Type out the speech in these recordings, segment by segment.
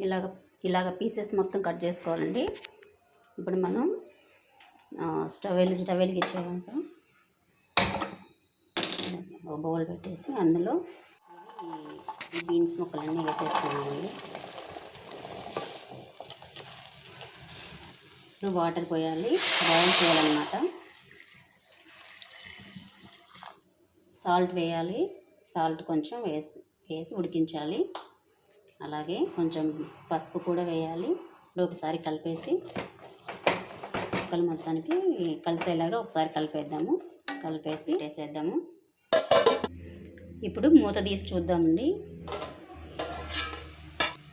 ఇలాగ ఇలాగ పీసెస్ మొత్తం కట్ చేసుకోవాలండి. ఇప్పుడు మనం స్టవ్ వెలిగించాక ఒక బౌల్ పెట్టేసి అందులో ఈ బీన్స్ ముక్కలన్నీ వేసేస్తున్నామండి. ఇప్పుడు వాటర్ పోయాలి, బాయిల్ చేయాలన్నమాట. సాల్ట్ వేయాలి, సాల్ట్ కొంచెం వేసి ఉడికించాలి. అలాగే కొంచెం పసుపు కూడా వేయాలి. ఇప్పుడు ఒకసారి కలిపేసి ముక్కలు మొత్తానికి కలిసేలాగా ఒకసారి కలిపేసి వేసేద్దాము. ఇప్పుడు మూత తీసి చూద్దామండి.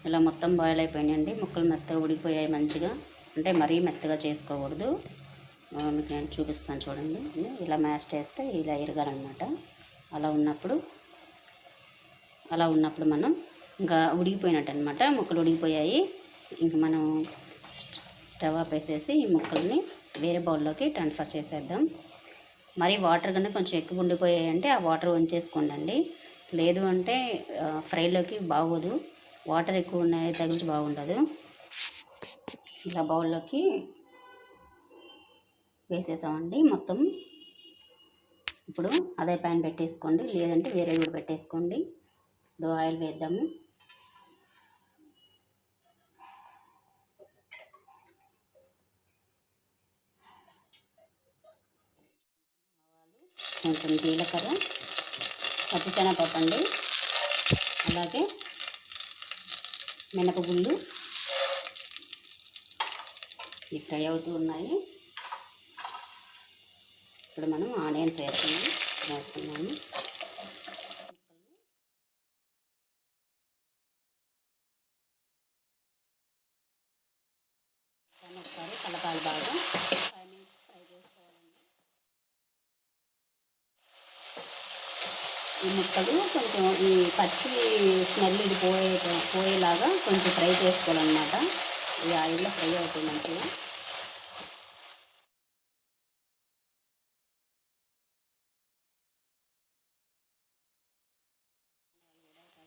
ఇలా మొత్తం బాయిల్ అయిపోయినాయండి. ముక్కలు మెత్తగా ఉడికిపోయాయి మంచిగా. అంటే మరీ మెత్తగా చేసుకోకూడదు. మీకు నేను చూపిస్తాను చూడండి. ఇలా మ్యాష్ చేస్తే ఇలా ఎరగాలన్నమాట. అలా ఉన్నప్పుడు మనం ఇంకా ఉడికిపోయినట్టు అనమాట. ముక్కలు ఉడికిపోయాయి. ఇంక మనం స్టవ్ ఆపేసేసి ఈ ముక్కల్ని వేరే బౌల్లోకి ట్రాన్స్ఫర్ చేసేద్దాం. మరి వాటర్ కన్నా కొంచెం ఎక్కువ ఉండిపోయాయి అంటే ఆ వాటర్ వంచేసుకోండి. లేదు అంటే ఫ్రైలోకి బాగోదు. వాటర్ ఎక్కువ ఉన్నాయి తగిలించి బాగుండదు. ఇలా బౌల్లోకి వేసేసామండి మొత్తం. ఇప్పుడు అదే ప్యాన్ పెట్టేసుకోండి, లేదంటే వేరే కూడా పెట్టేసుకోండి. ఇప్పుడు ఆయిల్ వేద్దాము. కొంచెం జీలకర్ర, పచ్చిశనగపప్పు అండి, అలాగే మినపగుళ్ళు ఇవి ఫ్రై అవుతూ ఉన్నాయి. ఇప్పుడు మనం ఆనియన్స్ వేస్తున్నాము. ఒకసారి కలపాలి బాగా. 5 మినిట్స్ ఫ్రై చేసుకోవాలండి. ఈ ముక్కలు కొంచెం ఈ పచ్చి స్మెల్ ఇది పోయేలాగా కొంచెం ఫ్రై చేసుకోవాలన్నమాట. ఈ ఆయిల్లో ఫ్రై అవుతుంది మంచిగా.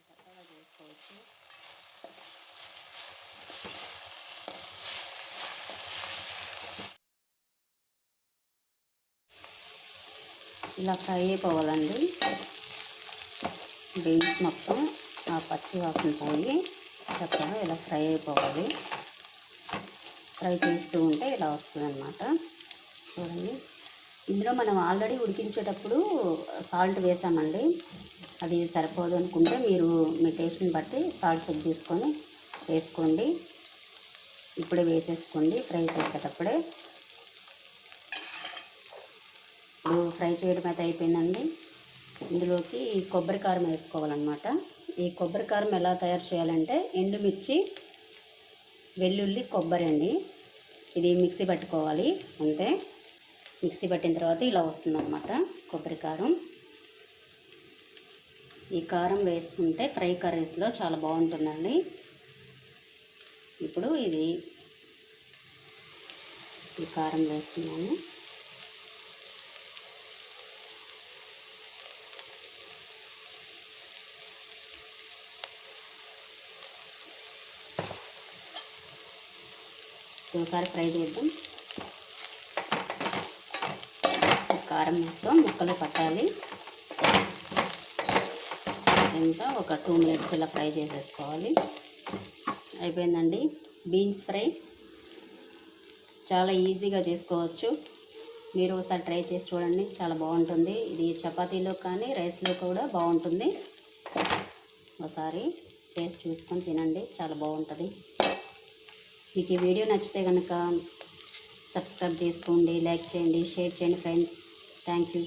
చక్కగా చేసుకోవచ్చు. ఇలా ఫ్రై అయిపోవాలండి. బీన్స్ మొత్తం ఆ పచ్చి వాసన పోయి చక్కగా ఇలా ఫ్రై అయిపోవాలి. ఫ్రై చేస్తూ ఉంటే ఇలా వస్తుంది అన్నమాట. చూడండి, ఇందులో మనం ఆల్రెడీ ఉడికించేటప్పుడు సాల్ట్ వేసామండి. అది సరిపోదు అనుకుంటే మీరు మీ టేస్ట్ని బట్టి సాల్ట్ చెక్ చేసుకొని వేసుకోండి. ఇప్పుడే వేసేసుకోండి ఫ్రై చేసేటప్పుడే. ఇప్పుడు ఫ్రై చేయడం అయితే అయిపోయిందండి. ఇందులోకి కొబ్బరి కారం వేసుకోవాలన్నమాట. ఈ కొబ్బరి కారం ఎలా తయారు చేయాలంటే ఎండుమిర్చి, వెల్లుల్లి, కొబ్బరి అండి. ఇది మిక్సీ పట్టుకోవాలి అంతే. మిక్సీ పట్టిన తర్వాత ఇలా వస్తుందన్నమాట కొబ్బరి కారం. ఈ కారం వేసుకుంటే ఫ్రై కర్రీస్లో చాలా బాగుంటుందండి. ఇప్పుడు ఈ కారం వేస్తున్నాను. ఒకసారి ఫ్రై చేద్దాం. కారం మొత్తం ముక్కలు పట్టాలి. ఇంకా ఒక 2 మినిట్స్ ఇలా ఫ్రై చేసేసుకోవాలి. అయిపోయిందండి బీన్స్ ఫ్రై. చాలా ఈజీగా చేసుకోవచ్చు. మీరు ఒకసారి ట్రై చేసి చూడండి, చాలా బాగుంటుంది. ఇది చపాతీలో కానీ రైస్లో కూడా బాగుంటుంది. ఒకసారి చేసి చూసుకొని తినండి, చాలా బాగుంటుంది. మీకు ఈ వీడియో నచ్చితే కనుక సబ్స్క్రైబ్ చేసుకోండి, లైక్ చేయండి, షేర్ చేయండి ఫ్రెండ్స్. Thank you.